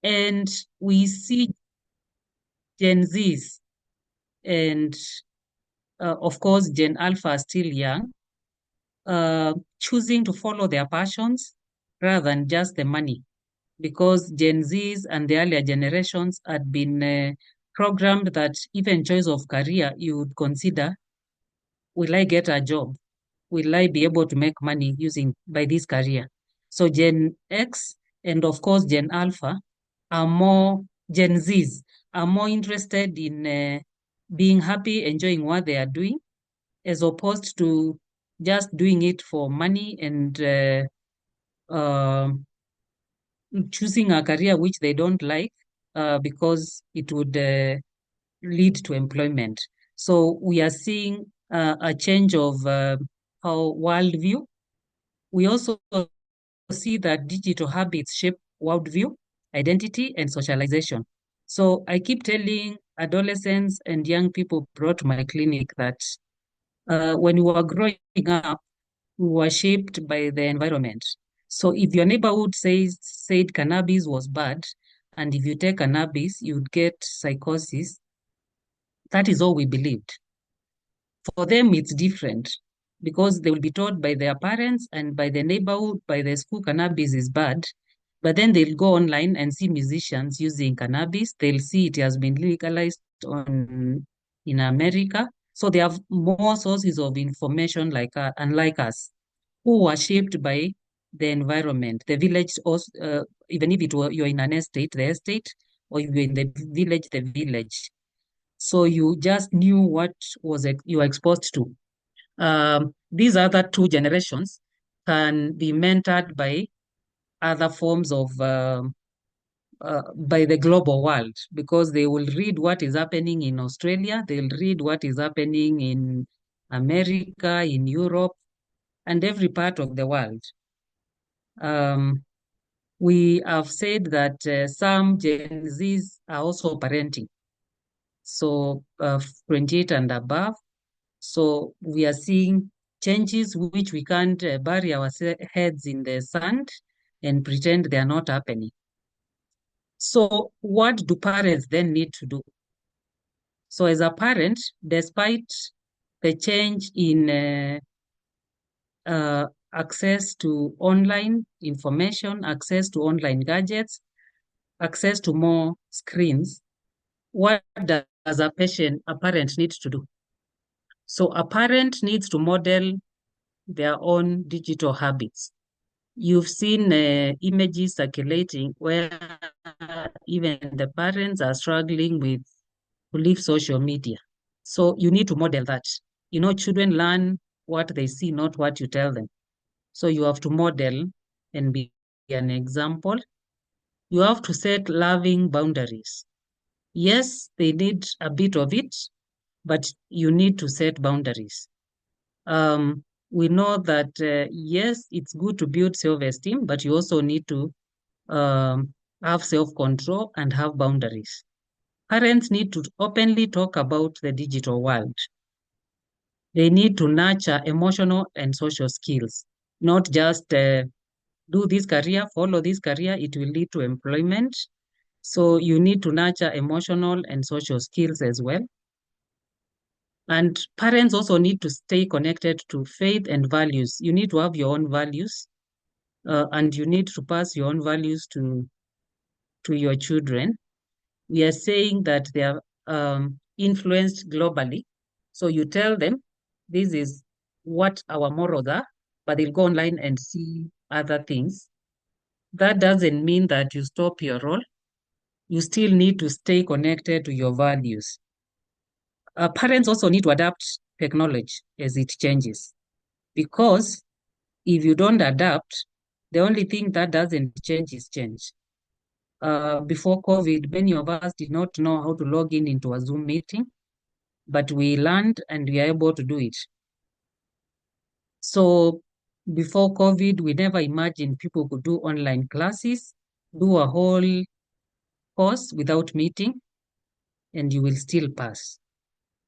And we see Gen Zs and, of course, Gen Alpha are still young, choosing to follow their passions rather than just the money, because Gen Zs and the earlier generations had been programmed that even choice of career you would consider, will I get a job? Will I be able to make money using by this career? So Gen X and of course Gen Alpha are more, Gen Zs are more interested in being happy, enjoying what they are doing, as opposed to just doing it for money and choosing a career which they don't like because it would lead to employment. So we are seeing a change of our worldview. We also see that digital habits shape worldview, identity, and socialization. So I keep telling adolescents and young people brought to my clinic that when we were growing up, we were shaped by the environment. So if your neighborhood said cannabis was bad, and if you take cannabis, you'd get psychosis, that is all we believed. For them, it's different because they will be told by their parents and by the neighborhood, by the school, cannabis is bad. But then they'll go online and see musicians using cannabis. They'll see it has been legalized in America. So they have more sources of information like unlike us, who were shaped by the environment, the village, also, even if you're in an estate, the estate, or you're in the village, the village. So you just knew what you were exposed to. These other two generations can be mentored by other forms of by the global world, because they will read what is happening in Australia, they'll read what is happening in America, in Europe, and every part of the world. Um, we have said that some Gen Zs are also parenting, so 28 and above. So we are seeing changes which we can't bury our heads in the sand and pretend they are not happening. So what do parents then need to do? So as a parent, despite the change in access to online information, access to online gadgets, access to more screens, what does a parent need to do? So a parent needs to model their own digital habits. You've seen images circulating where even the parents are struggling with to leave social media. So you need to model that. Children learn what they see, not what you tell them. So you have to model and be an example. You have to set loving boundaries. Yes, they need a bit of it, but you need to set boundaries. We know that, yes, it's good to build self-esteem, but you also need to have self-control and have boundaries. Parents need to openly talk about the digital world. They need to nurture emotional and social skills, not just do this career, follow this career, it will lead to employment. So you need to nurture emotional and social skills as well. And parents also need to stay connected to faith and values. You need to have your own values, and you need to pass your own values to your children. We are saying that they are influenced globally. So you tell them this is what our morals are, but they'll go online and see other things. That doesn't mean that you stop your role. You still need to stay connected to your values. Parents also need to adapt technology as it changes, because if you don't adapt, the only thing that doesn't change is change. Before COVID, many of us did not know how to log in into a Zoom meeting, but we learned and we are able to do it. So before COVID, we never imagined people could do online classes, do a whole course without meeting, and you will still pass.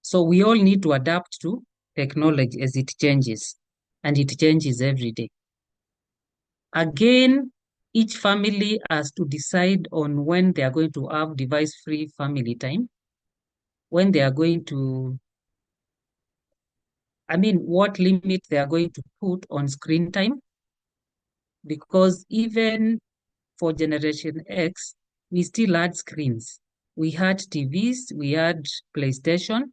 So we all need to adapt to technology as it changes, and it changes every day. Again, Each family has to decide on when they are going to have device-free family time, when they are going to, what limit they are going to put on screen time, because even for Generation X, we still had screens. We had TVs, we had PlayStation.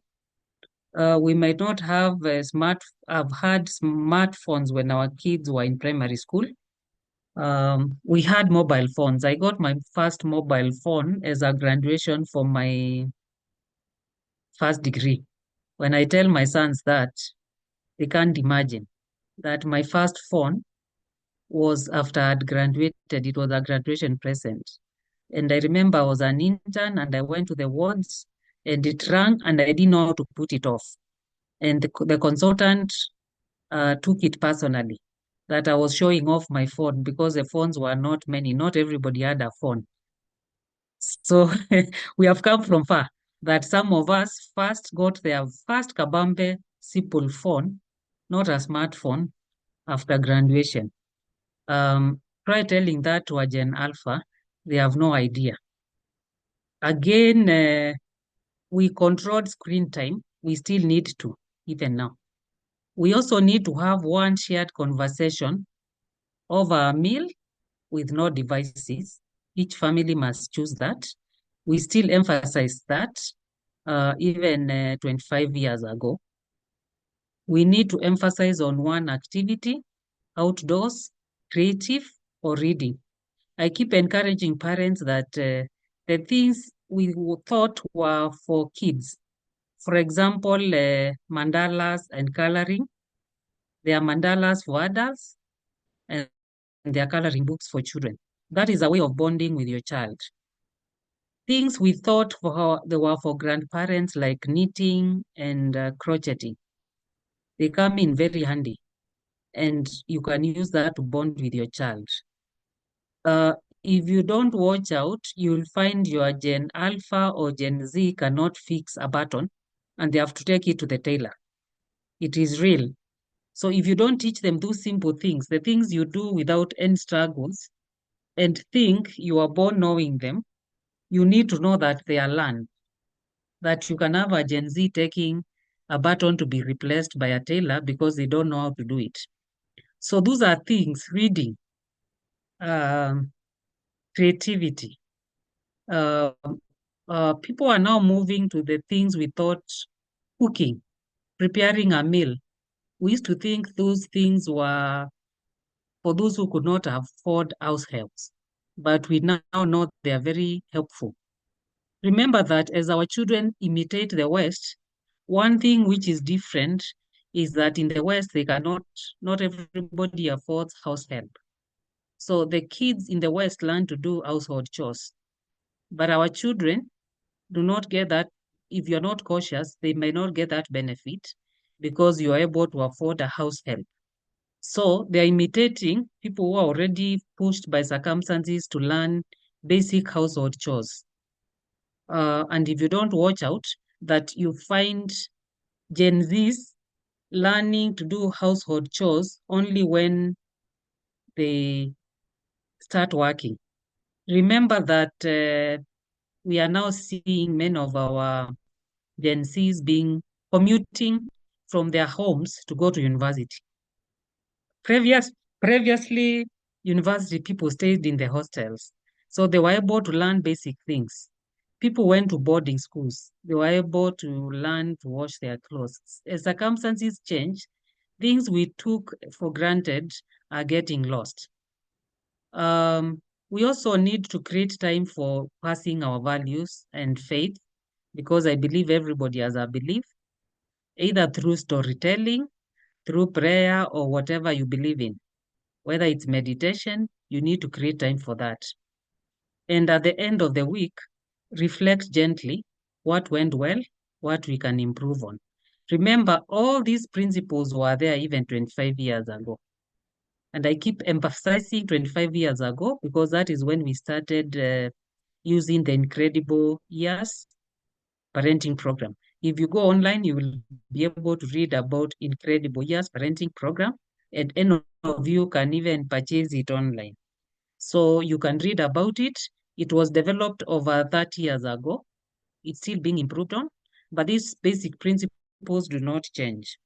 We might not have had smartphones when our kids were in primary school. We had mobile phones. I got my first mobile phone as a graduation for my first degree. When I tell my sons that, they can't imagine that my first phone was after I'd graduated. It was a graduation present. And I remember I was an intern and I went to the wards and it rang and I didn't know how to put it off. And the consultant took it personally that I was showing off my phone because the phones were not many. Not everybody had a phone. So we have come from far. That some of us first got their first Kabambe simple phone, not a smartphone, after graduation. Try telling that to a Gen Alpha, they have no idea. Again, we controlled screen time. We still need to, even now. We also need to have one shared conversation over a meal with no devices. Each family must choose that. We still emphasize that even 25 years ago. We need to emphasize on one activity, outdoors, creative, or reading. I keep encouraging parents that the things we thought were for kids, for example, mandalas and coloring, they are mandalas for adults and they are coloring books for children. That is a way of bonding with your child. Things we thought they were for grandparents like knitting and crocheting, they come in very handy and you can use that to bond with your child. Uh, if you don't watch out, you'll find your Gen Alpha or Gen Z cannot fix a button and they have to take it to the tailor. It is real. So if you don't teach them those simple things, the things you do without any struggles, and think you are born knowing them, you need to know that they are learned. That you can have a Gen Z taking a button to be replaced by a tailor because they don't know how to do it. So those are things, reading, um, creativity. Uh, People are now moving to the things we thought cooking, preparing a meal. We used to think those things were for those who could not afford house helps, but we now know they are very helpful. Remember that as our children imitate the West, one thing which is different is that in the West, not everybody affords house help. So the kids in the West learn to do household chores, but our children do not get that. If you're not cautious, they may not get that benefit because you are able to afford a house help. So they're imitating people who are already pushed by circumstances to learn basic household chores. And if you don't watch out, that you find Gen Zs learning to do household chores only when they start working. Remember that we are now seeing many of our Gen Zs being commuting from their homes to go to university. Previous, Previously, university people stayed in the hostels, so they were able to learn basic things. People went to boarding schools. They were able to learn to wash their clothes. As circumstances change, things we took for granted are getting lost. We also need to create time for passing our values and faith because I believe everybody has a belief, either through storytelling, through prayer, or whatever you believe in. Whether it's meditation, you need to create time for that. And at the end of the week, reflect gently what went well, what we can improve on. Remember, all these principles were there even 25 years ago. And I keep emphasizing 25 years ago because that is when we started using the Incredible Years parenting program. If you go online, you will be able to read about Incredible Years parenting program, and any of you can even purchase it online. So you can read about it. It was developed over 30 years ago. It's still being improved on, but these basic principles do not change.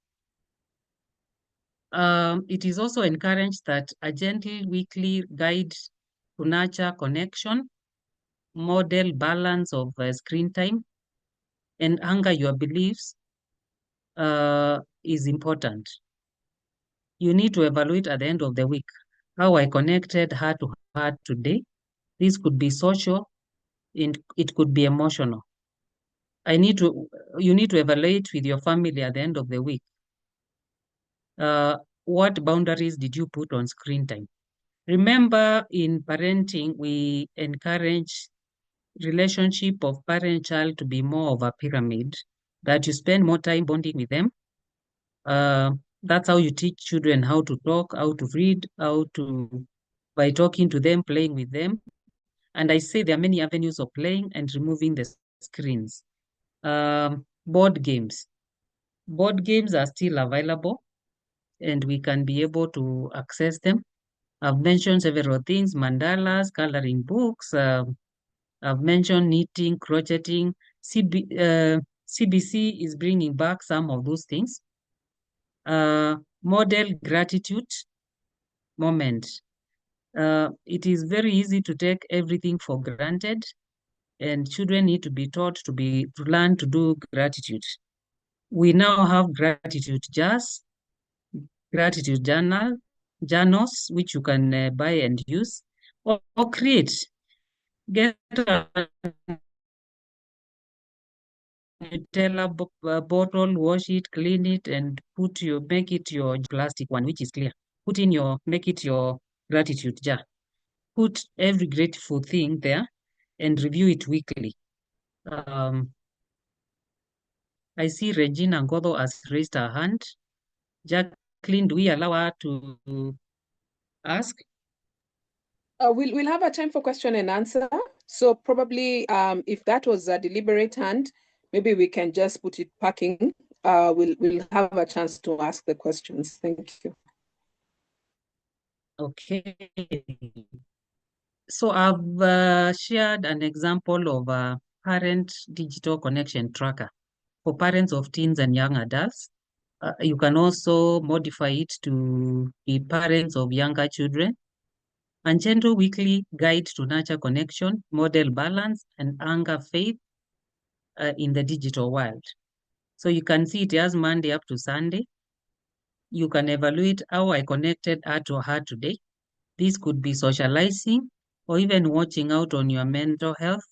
It is also encouraged that a gentle weekly guide to nurture connection, model balance of screen time, and anchor your beliefs is important. You need to evaluate at the end of the week how I connected heart to heart today. This could be social, and it could be emotional. You need to evaluate with your family at the end of the week. What boundaries did you put on screen time? Remember, in parenting, we encourage relationship of parent-child to be more of a pyramid, that you spend more time bonding with them. Uh, that's how you teach children how to talk, how to read, by talking to them, playing with them. And I say there are many avenues of playing and removing the screens. Board games. Board games are still available and we can be able to access them. I've mentioned several things, mandalas, coloring books. I've mentioned knitting, crocheting. CBC is bringing back some of those things. Model gratitude moment. It is very easy to take everything for granted, and children need to be taught to learn to do gratitude. We now have gratitude jars, gratitude journals, which you can buy and use or create. Get a Nutella bottle, wash it, clean it, and make it your plastic one, which is clear. Make it your gratitude jar. Put every grateful thing there and review it weekly. Um, I see Regina Ngodo has raised her hand. Jacqueline, do we allow her to ask? We'll have a time for question and answer. So probably if that was a deliberate hand, maybe we can just put it packing. We'll have a chance to ask the questions. Thank you. Okay. So I've shared an example of a parent digital connection tracker for parents of teens and young adults. You can also modify it to be parents of younger children. And gentle weekly guide to nurture connection, model balance, and anchor faith in the digital world. So you can see it as Monday up to Sunday. You can evaluate how I connected her to her today. This could be socializing or even watching out on your mental health.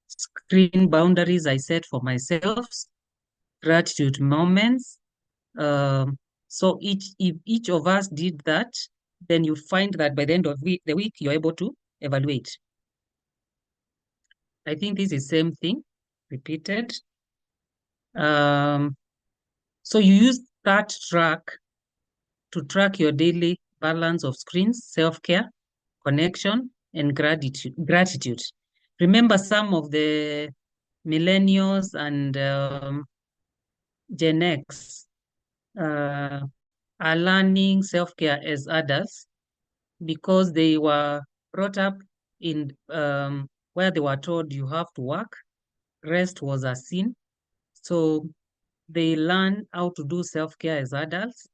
Screen boundaries I set for myself, gratitude moments. So if each of us did that, then you find that by the end of the week, you're able to evaluate. I think this is same thing repeated. So you use that track to track your daily balance of screens, self-care, connection, and gratitude. Remember, some of the millennials and Gen X are learning self-care as adults because they were brought up in where they were told you have to work, rest was a sin. So they learn how to do self-care as adults.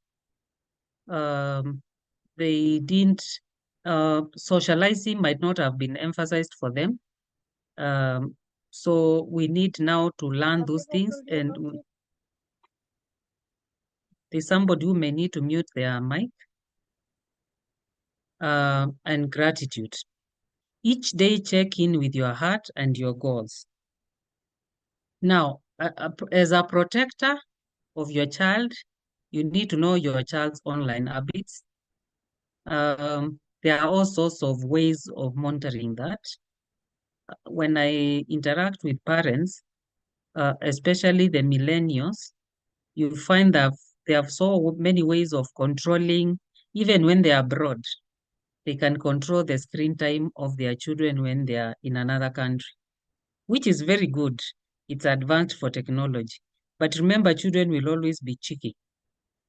They didn't, socializing might not have been emphasized for them. So we need now to learn those things, and there's somebody who may need to mute their mic. And gratitude. Each day, check in with your heart and your goals. Now, as a protector of your child, you need to know your child's online habits. There are all sorts of ways of monitoring that. When I interact with parents, especially the millennials, you find that they have so many ways of controlling, even when they are abroad. They can control the screen time of their children when they are in another country, which is very good. It's advanced for technology. But remember, children will always be cheeky.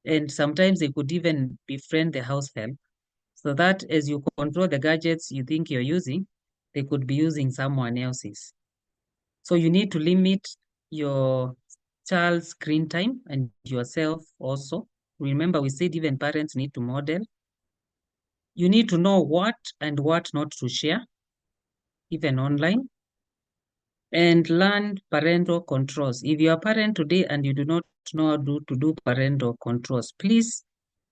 And sometimes they could even befriend the house help. so that as you control the gadgets you think you're using, they could be using someone else's. So you need to limit your child's screen time and yourself also. Remember, we said even parents need to model. You need to know what and what not to share, even online, and learn parental controls. If you're a parent today and you do not know how to do parental controls, please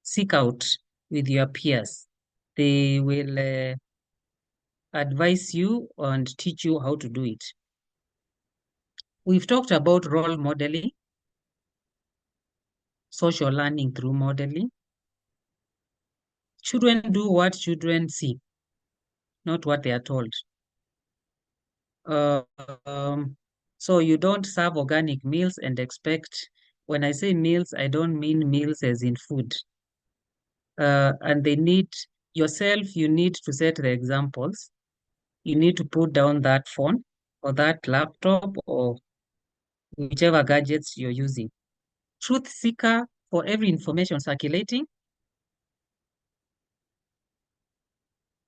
seek out with your peers. They will advise you and teach you how to do it. We've talked about role modeling, social learning through modeling. Children do what children see, not what they are told. Uh, um, so you don't serve organic meals and expect, when I say meals, I don't mean meals as in food. And they need, yourself, you need to set the examples. You need to put down that phone or that laptop or whichever gadgets you're using. Truth seeker for every information circulating.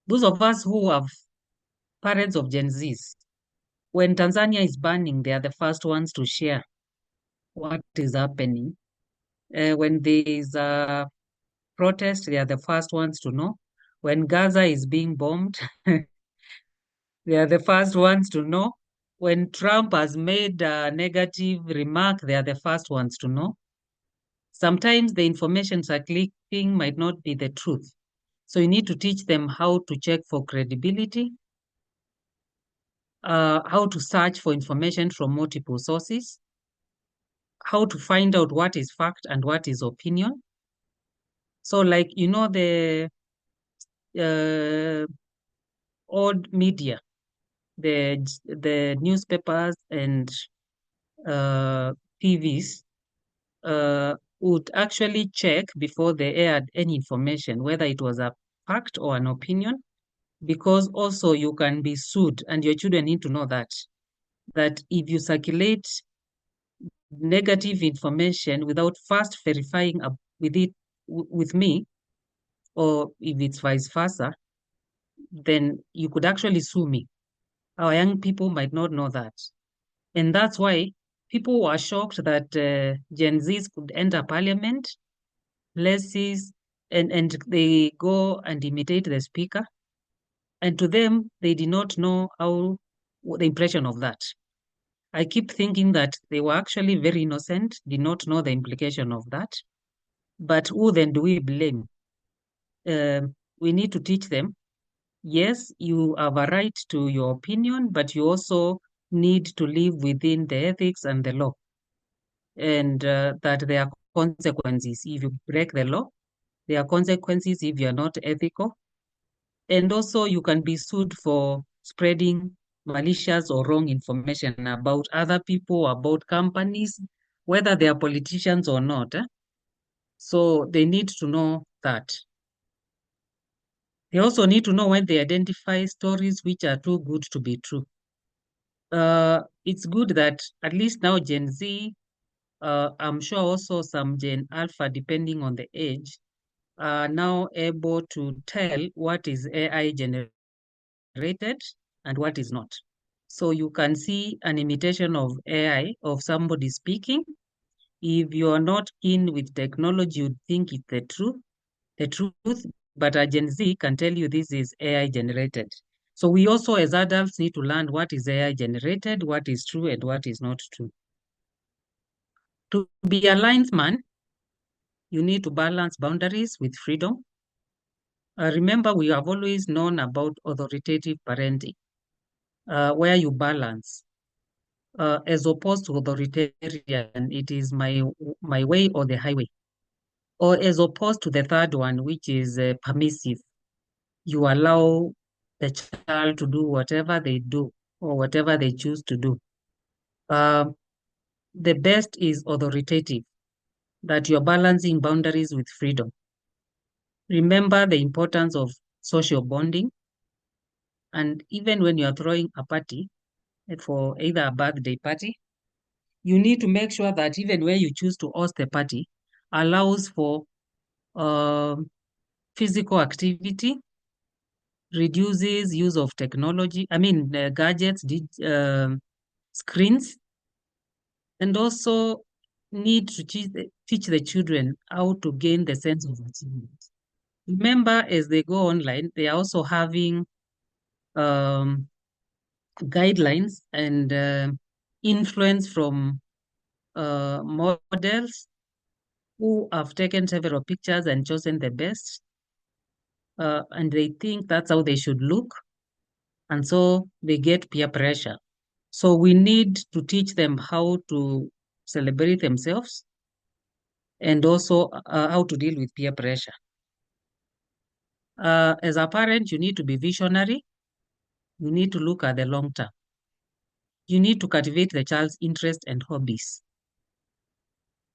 Those of us who have parents of Gen Zs, when Tanzania is burning, they are the first ones to share what is happening. When there is a protest, they are the first ones to know. When Gaza is being bombed, they are the first ones to know. When Trump has made a negative remark, they are the first ones to know. Sometimes the information circulating might not be the truth. So you need to teach them how to check for credibility, how to search for information from multiple sources, how to find out what is fact and what is opinion. So like, the uh, old media, the newspapers and uh, TVs would actually check before they aired any information, whether it was a fact or an opinion, because also you can be sued, and your children need to know that if you circulate negative information without first verifying with it with me, or if it's vice versa, then you could actually sue me. Our young people might not know that. And that's why people were shocked that Gen Zs could enter parliament, places, and they go and imitate the speaker. And to them, they did not know the impression of that. I keep thinking that they were actually very innocent, did not know the implication of that. But who then do we blame? We need to teach them, yes, you have a right to your opinion, but you also need to live within the ethics and the law, and that there are consequences if you break the law. There are consequences if you're not ethical. And also, you can be sued for spreading malicious or wrong information about other people, about companies, whether they are politicians or not. So they need to know that. They also need to know when they identify stories which are too good to be true. It's good that at least now Gen Z, I'm sure also some Gen Alpha, depending on the age, are now able to tell what is AI generated and what is not. So you can see an imitation of AI of somebody speaking. If you are not in with technology, you think it's the truth, but a Gen Z can tell you this is AI generated. So we also as adults need to learn what is AI generated, what is true and what is not true. To be a linesman, you need to balance boundaries with freedom. Remember, we have always known about authoritative parenting, where you balance. As opposed to authoritarian, it is my way or the highway. Or as opposed to the third one, which is permissive. You allow the child to do whatever they do or whatever they choose to do. Uh, the best is authoritative, that you're balancing boundaries with freedom. Remember the importance of social bonding. And even when you're throwing a party, for either a birthday party, you need to make sure that even where you choose to host the party allows for um physical activity, reduces use of technology, gadgets, screens, and also need to teach the children how to gain the sense of achievement. Remember, as they go online, they are also having um, guidelines and influence from models who have taken several pictures and chosen the best, and they think that's how they should look, and so they get peer pressure. So we need to teach them how to celebrate themselves and also how to deal with peer pressure. As a parent, you need to be visionary. You need to look at the long term. You need to cultivate the child's interest and hobbies.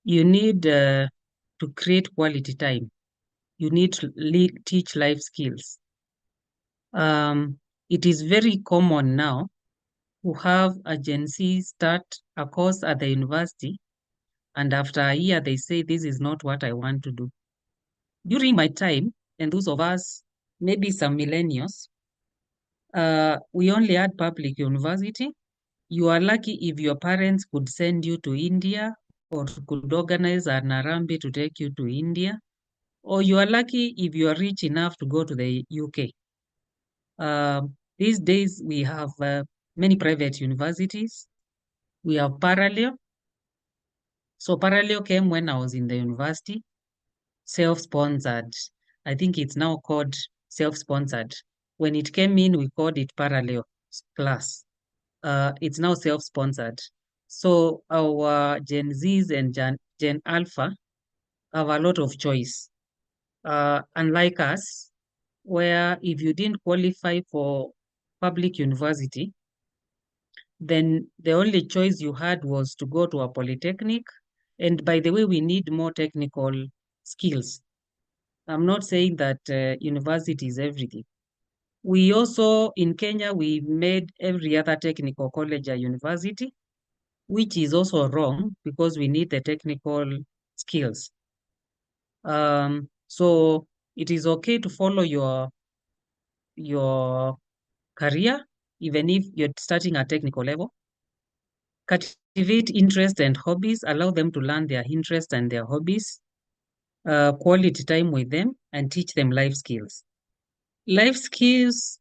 You need to create quality time. You need to teach life skills. It is very common now to have agencies start a course at the university, and after a year, they say, this is not what I want to do. During my time, and those of us, maybe some millennials, we only had public university. You are lucky if your parents could send you to India or could organize an Arambi to take you to India, or you are lucky if you are rich enough to go to the UK. These days, we have many private universities. We have Parallel. So Parallel came when I was in the university, self-sponsored. I think it's now called self-sponsored. When it came in, we called it Parallel class. It's now self-sponsored. So our Gen Zs and Gen Alpha have a lot of choice. Unlike us, where if you didn't qualify for public university, then the only choice you had was to go to a polytechnic. And by the way, we need more technical skills. I'm not saying that university is everything. We also, in Kenya, we made every other technical college a university, which is also wrong because we need the technical skills. So it is okay to follow your career, even if you're starting at technical level. Cultivate interest and hobbies, allow them to learn their interests and their hobbies, quality time with them, and teach them life skills. Life skills,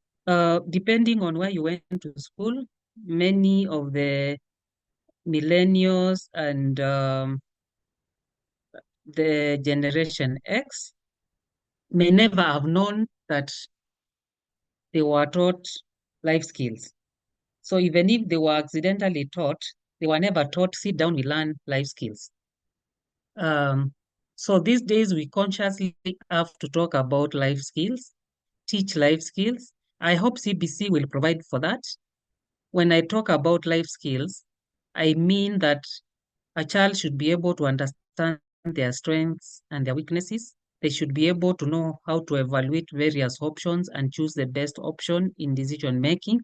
depending on where you went to school, many of the millennials and the Generation X may never have known that they were taught life skills. So even if they were accidentally taught, they were never taught, sit down, we learn life skills. Um, so these days we consciously have to talk about life skills, teach life skills. I hope CBC will provide for that. When I talk about life skills, I mean that a child should be able to understand their strengths and their weaknesses. They should be able to know how to evaluate various options and choose the best option in decision making.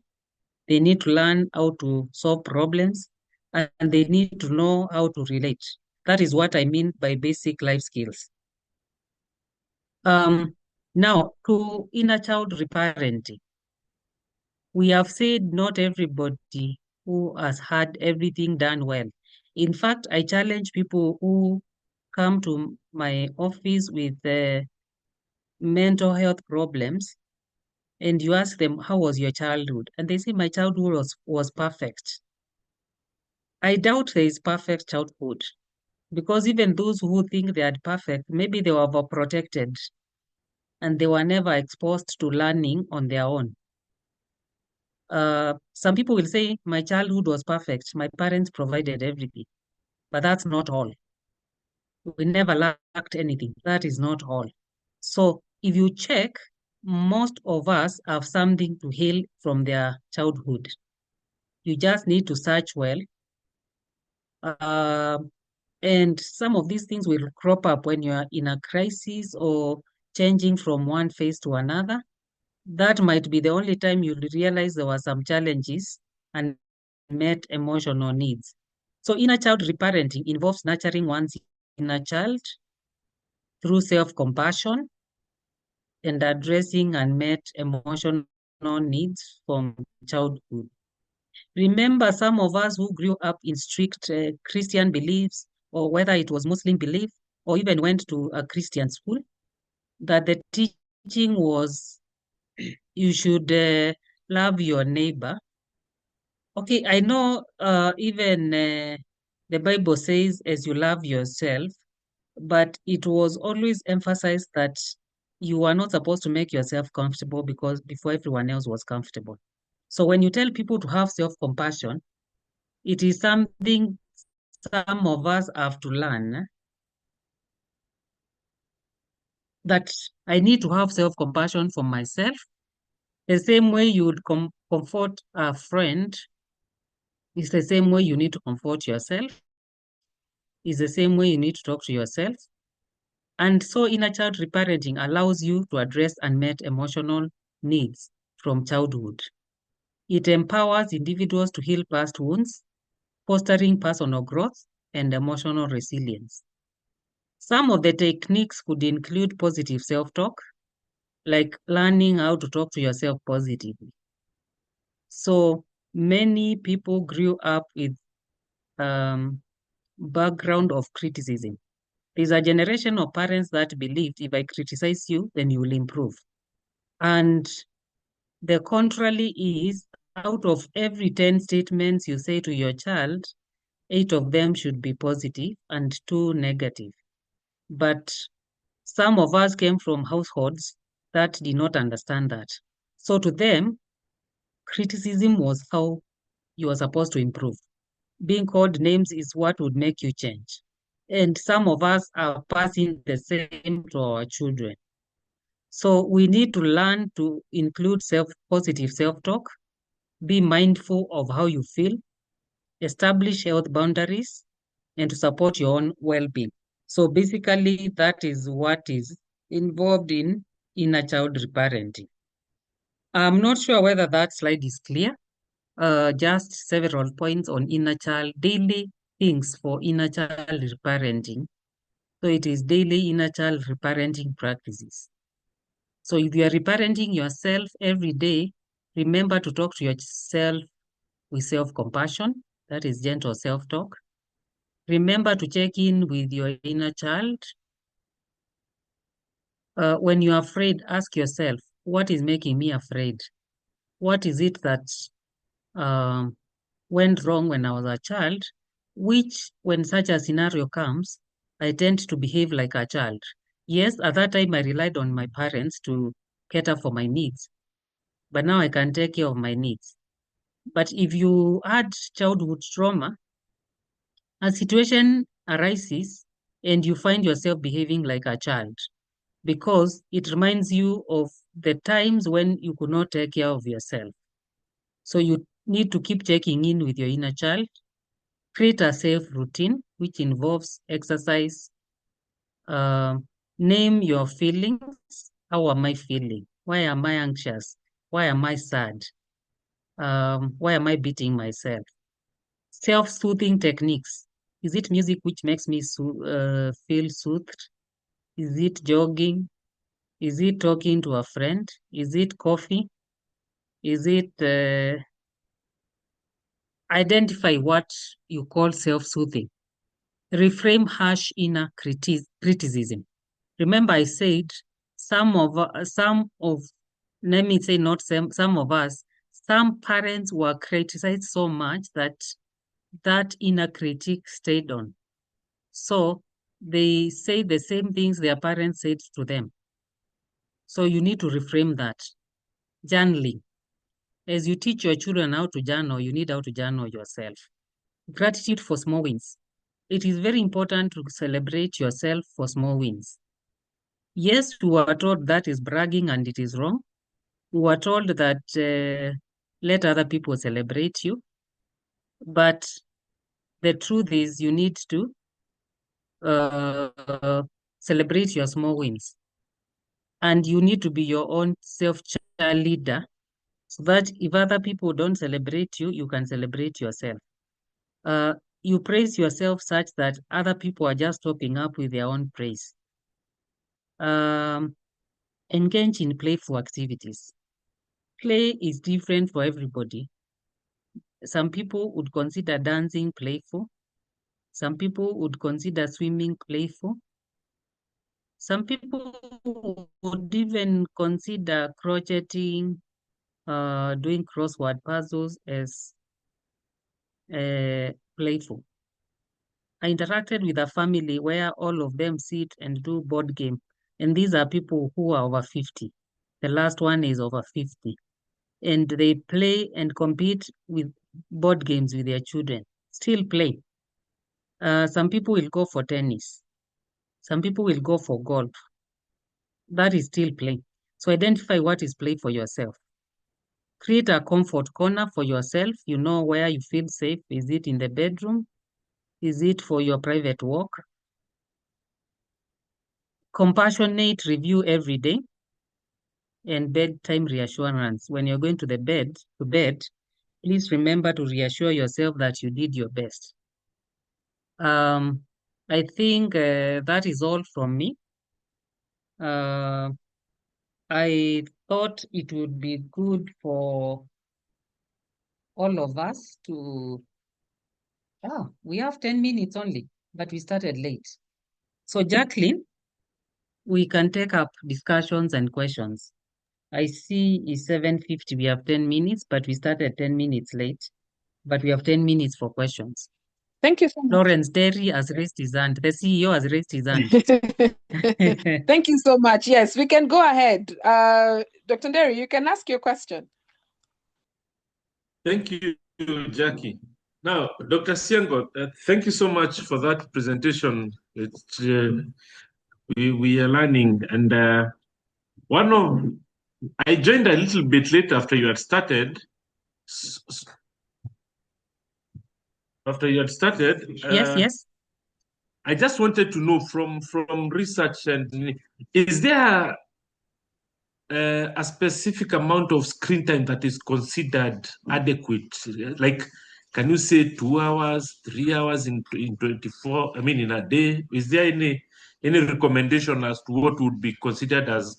They need to learn how to solve problems, and they need to know how to relate. That is what I mean by basic life skills. Now, to inner child reparenting, we have said not everybody who has had everything done well. In fact, I challenge people who come to my office with mental health problems, and you ask them, how was your childhood? And they say, my childhood was perfect. I doubt there is perfect childhood, because even those who think they are perfect, maybe they were overprotected and they were never exposed to learning on their own. Some people will say, my childhood was perfect. My parents provided everything. But that's not all. We never lacked anything. That is not all. So if you check, most of us have something to heal from their childhood. You just need to search well. Uh, and some of these things will crop up when you're in a crisis or changing from one phase to another. That might be the only time you realize there were some challenges and met emotional needs. So inner child reparenting involves nurturing one's inner child through self-compassion, and addressing unmet emotional needs from childhood. Remember, some of us who grew up in strict Christian beliefs, or whether it was Muslim belief, or even went to a Christian school, that the teaching was you should love your neighbor. Okay, I know even the Bible says, as you love yourself, but it was always emphasized that you are not supposed to make yourself comfortable because before everyone else was comfortable. So when you tell people to have self-compassion, it is something some of us have to learn that I need to have self-compassion for myself. The same way you would comfort a friend is the same way you need to comfort yourself, is the same way you need to talk to yourself. And so inner child reparenting allows you to address unmet emotional needs from childhood. It empowers individuals to heal past wounds, fostering personal growth and emotional resilience. Some of the techniques could include positive self-talk, like learning how to talk to yourself positively. So many people grew up with background of criticism. There's a generation of parents that believed if I criticize you, then you will improve. And the contrary is out of every 10 statements you say to your child, 8 of them should be positive and 2 negative. But some of us came from households that did not understand that. So to them, criticism was how you are supposed to improve. Being called names is what would make you change. And some of us are passing the same to our children. So we need to learn to include positive self-talk, be mindful of how you feel, establish health boundaries, and to support your own well-being. So basically, that is what is involved in inner child reparenting. I'm not sure whether that slide is clear. Just several points on inner child, daily things for inner child reparenting. So it is daily inner child reparenting practices. So if you are reparenting yourself every day, remember to talk to yourself with self-compassion. That is gentle self-talk. Remember to check in with your inner child. When you're afraid, ask yourself, what is making me afraid? What is it that um, went wrong when I was a child? Which, when such a scenario comes, I tend to behave like a child. Yes, at that time I relied on my parents to cater for my needs, but now I can take care of my needs. But if you had childhood trauma, a situation arises and you find yourself behaving like a child because it reminds you of the times when you could not take care of yourself. So you need to keep checking in with your inner child, create a safe routine, which involves exercise, uh, name your feelings. How am I feeling? Why am I anxious? Why am I sad? Why am I beating myself? Self-soothing techniques. Is it music which makes me feel soothed? Is it jogging? Is it talking to a friend? Is it coffee? Is it identify what you call self-soothing? Reframe harsh inner criticism. Remember, I said let me say not some of us, some parents were criticized so much that that inner critic stayed on. So they say the same things their parents said to them. So you need to reframe that. Journaling. As you teach your children how to journal, you need how to journal yourself. Gratitude for small wins. It is very important to celebrate yourself for small wins. Yes, we were told that is bragging and it is wrong. We were told that let other people celebrate you. But the truth is you need to uh, celebrate your small wins. And you need to be your own self-cheerleader so that if other people don't celebrate you, you can celebrate yourself. Uh, you praise yourself such that other people are just topping up with their own praise. Um, Engage in playful activities. Play is different for everybody. Some people would consider dancing playful. Some people would consider swimming playful. Some people would even consider crocheting, doing crossword puzzles as playful. I interacted with a family where all of them sit and do board game. And these are people who are over 50. The last one is over 50. And they play and compete with board games with their children. Still play. Some people will go for tennis. Some people will go for golf. That is still play. So identify what is play for yourself. Create a comfort corner for yourself. You know where you feel safe. Is it in the bedroom? Is it for your private walk? Compassionate review every day and bedtime reassurance. When you're going to bed, please remember to reassure yourself that you did your best. Um, I think that is all from me. Uh, I thought it would be good for all of us to. We have 10 minutes only, but we started late. So, Jacqueline, we can take up discussions and questions. I see it's 7:50. We have 10 minutes, but we started 10 minutes late. But we have 10 minutes for questions. Thank you so much. Lawrence Derry has raised his hand. The CEO has raised his hand. Thank you so much. Yes, we can go ahead. Dr. Derry, you can ask your question. Thank you, Jackie. Now, Dr. Syengo, thank you so much for that presentation. We are learning, and I joined a little bit late after you had started. After you had started, Yes. I just wanted to know from research, and is there a specific amount of screen time that is considered adequate? Like, can you say 2 hours, 3 hours in 24, I mean, in a day? Is there any recommendation as to what would be considered as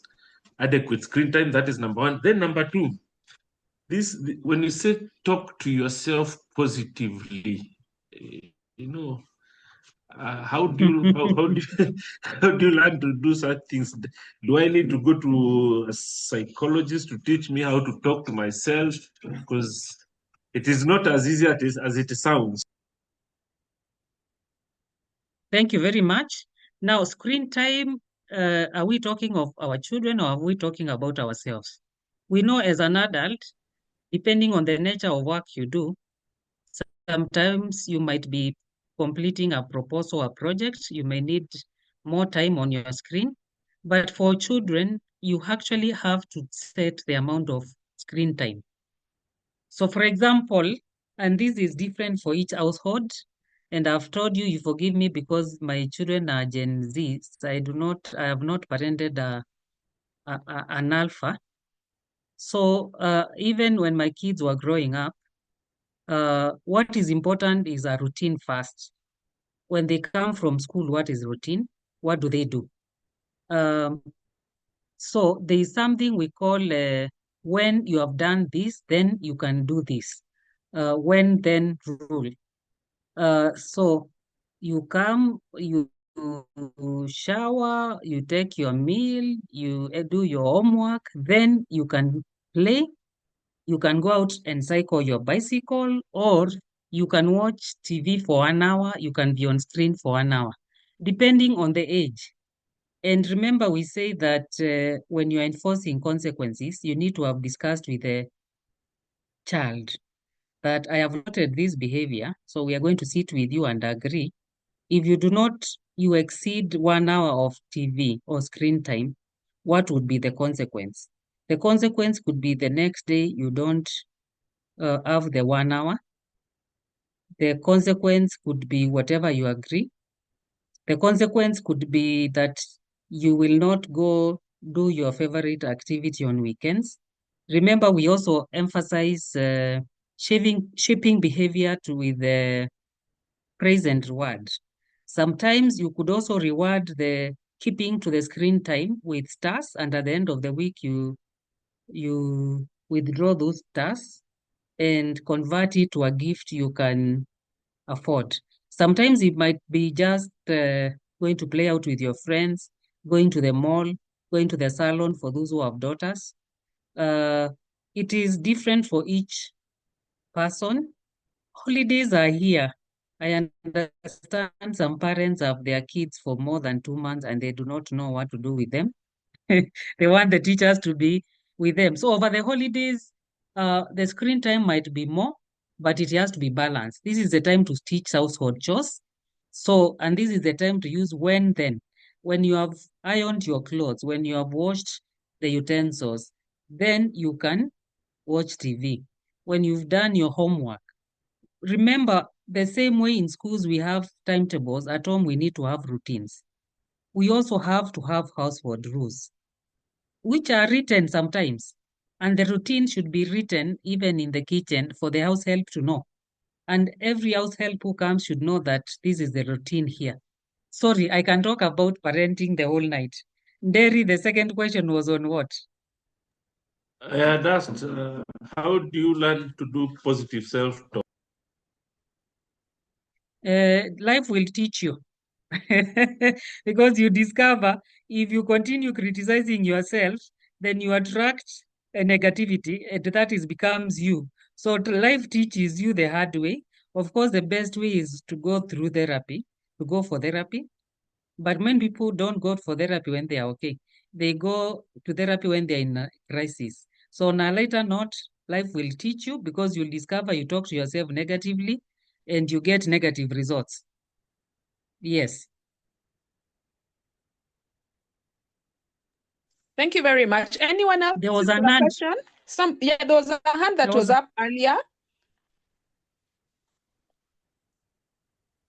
adequate screen time? That is number one. Then number two, when you say talk to yourself positively, you know, how do you how do you learn to do such things? Do I need to go to a psychologist to teach me how to talk to myself? Because it is not as easy as it sounds. Thank you very much. Now, screen time, are we talking of our children or are we talking about ourselves? We know as an adult, depending on the nature of work you do, sometimes you might be completing a proposal or project. You may need more time on your screen. But for children, you actually have to set the amount of screen time. So, for example, and this is different for each household, and I've told you, you forgive me because my children are Gen Z. So I have not parented an alpha. So even when my kids were growing up, what is important is a routine first. When they come from school, what is routine? What do they do? Um, so there is something we call when you have done this, then you can do this. When then rule. So you come, you shower, you take your meal, you do your homework, then you can play. You can go out and cycle your bicycle, or you can watch TV for an hour. You can be on screen for an hour, depending on the age. And remember, we say that when you're enforcing consequences, you need to have discussed with the child that I have noted this behavior, so we are going to sit with you and agree. If you do not, you exceed 1 hour of TV or screen time, what would be the consequence? The consequence could be the next day you don't have the 1 hour. The consequence could be whatever you agree. The consequence could be that you will not go do your favorite activity on weekends. Remember, we also emphasize shaping behavior with the praise and reward. Sometimes you could also reward the keeping to the screen time with stars, and at the end of the week, you withdraw those stars and convert it to a gift you can afford. Sometimes it might be just going to play out with your friends, going to the mall, going to the salon for those who have daughters. Uh, it is different for each person. Holidays are here. I understand some parents have their kids for more than 2 months and they do not know what to do with them. They want the teachers to be with them. So over the holidays, the screen time might be more, but it has to be balanced. This is the time to teach household chores. So, and this is the time to use when then. When you have ironed your clothes, when you have washed the utensils, then you can watch TV. When you've done your homework, remember the same way in schools we have timetables, at home we need to have routines. We also have to have household rules which are written sometimes. And the routine should be written even in the kitchen for the house help to know. And every house help who comes should know that this is the routine here. Sorry, I can talk about parenting the whole night. Derry, the second question was on what? I had asked, how do you learn to do positive self-talk? Life will teach you. Because you discover if you continue criticizing yourself, then you attract a negativity and that is becomes you. So life teaches you the hard way. Of course, the best way is to go through therapy, to go for therapy. But many people don't go for therapy when they are okay. They go to therapy when they're in a crisis. So on a later note, life will teach you because you'll discover you talk to yourself negatively and you get negative results. Yes. Thank you very much. Anyone else There was with a a hand. question? There was a hand that was up earlier.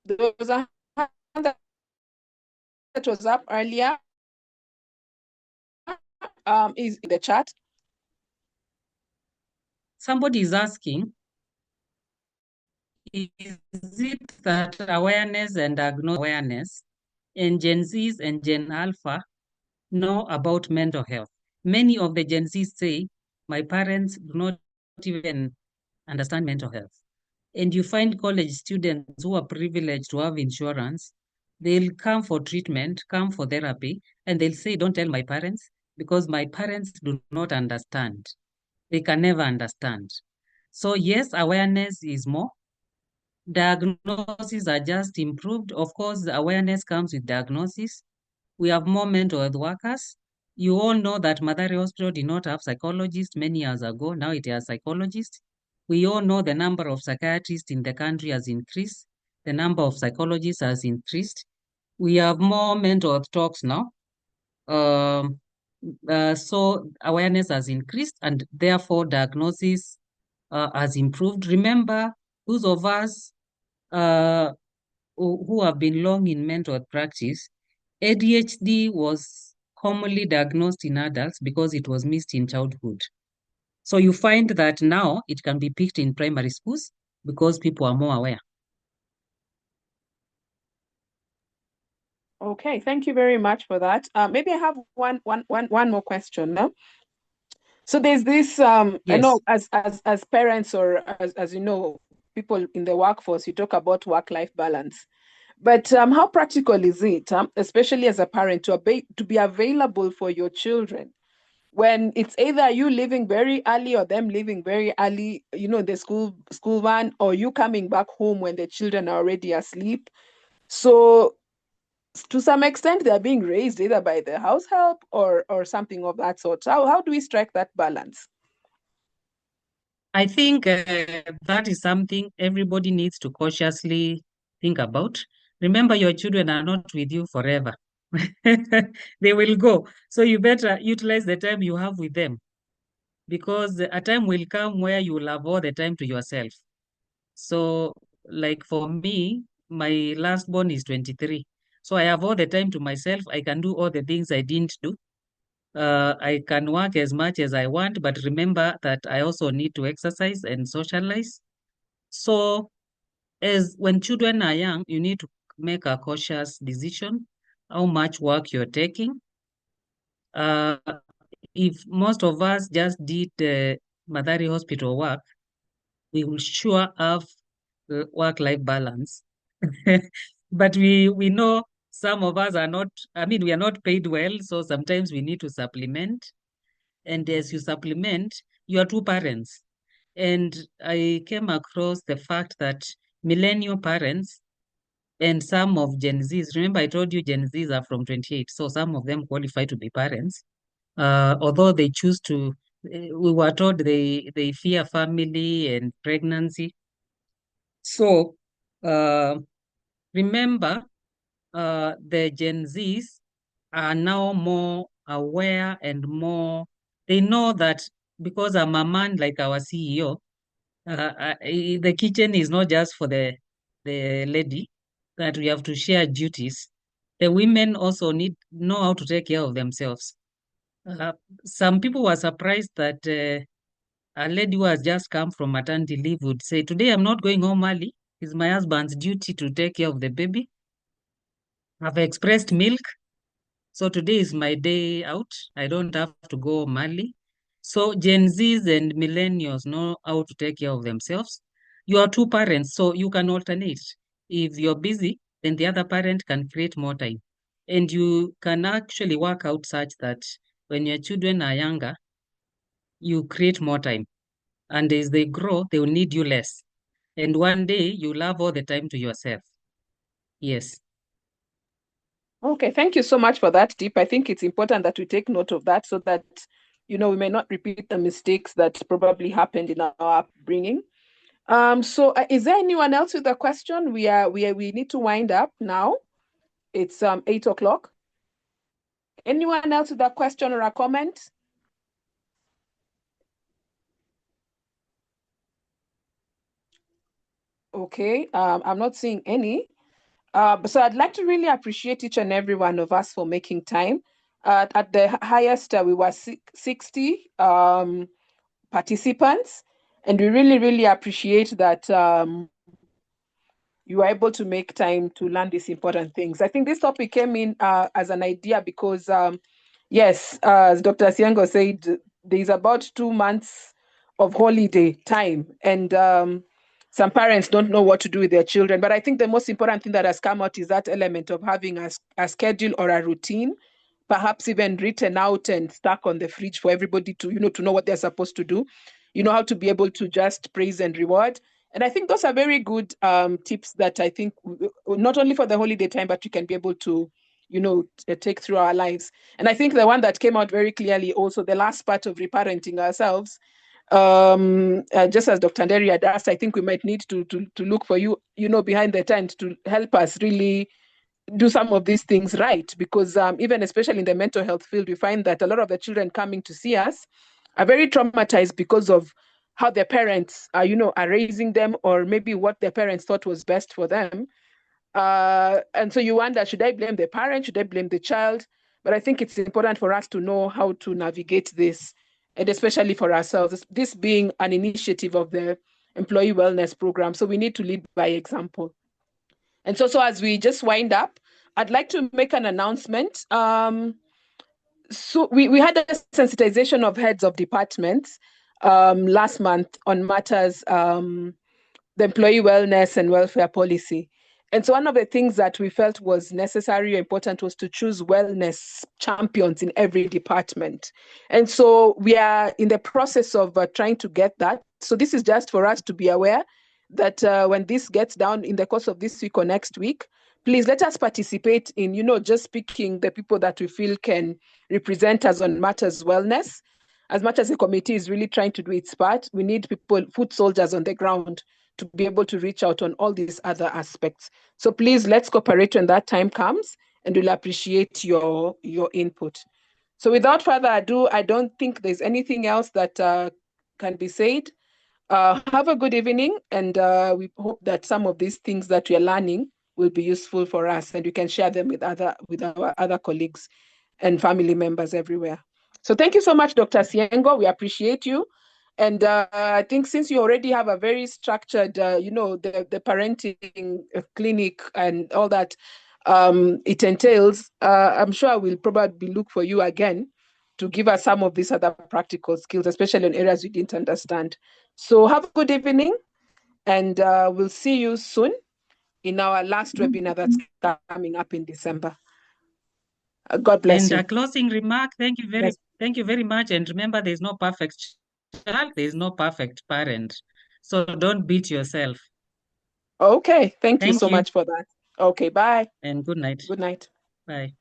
There was a hand that was up earlier. Is in the chat. Somebody is asking, is it that awareness and awareness and Gen Zs and Gen Alpha know about mental health? Many of the Gen Zs say, my parents do not even understand mental health. And you find college students who are privileged to have insurance, they'll come for treatment, come for therapy, and they'll say, don't tell my parents because my parents do not understand. They can never understand. So yes, awareness is more. Diagnoses are just improved. Of course, the awareness comes with diagnosis. We have more mental health workers. You all know that Mathari Hospital did not have psychologists many years ago. Now it has psychologists. We all know the number of psychiatrists in the country has increased. The number of psychologists has increased. We have more mental health talks now. So awareness has increased and therefore diagnosis has improved. Remember, those of us uh, who have been long in mental health practice, ADHD was commonly diagnosed in adults because it was missed in childhood. So you find that now it can be picked in primary schools because people are more aware. Okay, thank you very much for that. Maybe I have one more question now. So there's this Yes. I know as parents or as you know, people in the workforce, you talk about work-life balance. But how practical is it, especially as a parent, to be available for your children when it's either you leaving very early or them leaving very early, the school van, or you coming back home when the children are already asleep? So to some extent, they're being raised either by the house help or something of that sort. How do we strike that balance? I think that is something everybody needs to cautiously think about. Remember, your children are not with you forever. They will go. So you better utilize the time you have with them because a time will come where you will have all the time to yourself. So, like for me, my last born is 23. So I have all the time to myself. I can do all the things I didn't do. I can work as much as I want, but remember that I also need to exercise and socialize. So, as when children are young, you need to make a cautious decision. how much work you're taking. If most of us just did Mathari hospital work, we will sure have work-life balance. But we know some of us are not, I mean, we are not paid well, so sometimes we need to supplement. And as you supplement, you are two parents. And I came across the fact that millennial parents and some of Gen Zs, remember I told you Gen Zs are from 28, so some of them qualify to be parents. Although they choose to, we were told they fear family and pregnancy. So remember, the Gen Zs are now more aware and more, they know that because I'm a man like our CEO, the kitchen is not just for the lady, that we have to share duties. The women also know how to take care of themselves. Uh, some people were surprised that a lady who has just come from maternity leave would say, "Today I'm not going home early. It's my husband's duty to take care of the baby. I've expressed milk, so today is my day out. I don't have to go home early." So Gen Zs and millennials know how to take care of themselves. You are two parents, so you can alternate. If you're busy, then the other parent can create more time. And you can actually work out such that when your children are younger, you create more time. And as they grow, they will need you less. And one day you'll have all the time to yourself. Yes. Okay, thank you so much for that tip. I think it's important that we take note of that so that, we may not repeat the mistakes that probably happened in our upbringing. So is there anyone else with a question? We need to wind up now. It's 8 o'clock. Anyone else with a question or a comment? Okay, I'm not seeing any. So I'd like to really appreciate each and every one of us for making time. At the highest, we were 60 participants, and we really, really appreciate that you were able to make time to learn these important things. I think this topic came in as an idea because, yes, as Dr. Syengo said, there's about 2 months of holiday time, and some parents don't know what to do with their children. But I think the most important thing that has come out is that element of having a schedule or a routine, perhaps even written out and stuck on the fridge for everybody to, to know what they're supposed to do, how to be able to just praise and reward. And I think those are very good tips that I think not only for the holiday time, but you can be able to, take through our lives. And I think the one that came out very clearly also, the last part of reparenting ourselves, just as Dr. Nderi had asked, I think we might need to look for you, behind the tent to help us really do some of these things right, because even especially in the mental health field, we find that a lot of the children coming to see us are very traumatized because of how their parents are raising them, or maybe what their parents thought was best for them. And so you wonder, should I blame the parent? Should I blame the child? But I think it's important for us to know how to navigate this, and especially for ourselves, this being an initiative of the Employee Wellness Program. So we need to lead by example. And so as we just wind up, I'd like to make an announcement. So we had a sensitization of heads of departments last month on matters, the employee wellness and welfare policy. And so one of the things that we felt was necessary or important was to choose wellness champions in every department. And so we are in the process of trying to get that. So this is just for us to be aware that when this gets down in the course of this week or next week, please let us participate in, just picking the people that we feel can represent us on matters wellness. As much as the committee is really trying to do its part, we need people, foot soldiers on the ground, to be able to reach out on all these other aspects. So please, let's cooperate when that time comes, and we'll appreciate your input. So without further ado, I don't think there's anything else that can be said. Have a good evening, and we hope that some of these things that we are learning will be useful for us, and we can share them with our other colleagues and family members everywhere. So thank you so much, Dr. Syengo. We appreciate you. And I think since you already have a very structured, the parenting clinic and all that, it entails, I'm sure we'll probably look for you again to give us some of these other practical skills, especially in areas we didn't understand. So have a good evening, and we'll see you soon in our last webinar that's coming up in December. God bless And you. a closing remark, Yes. thank you very much. And remember, there's no perfect child, there's no perfect parent. So don't beat yourself. Okay, thank you Thank so you much for that. Okay, bye. and good night. Good night. Bye.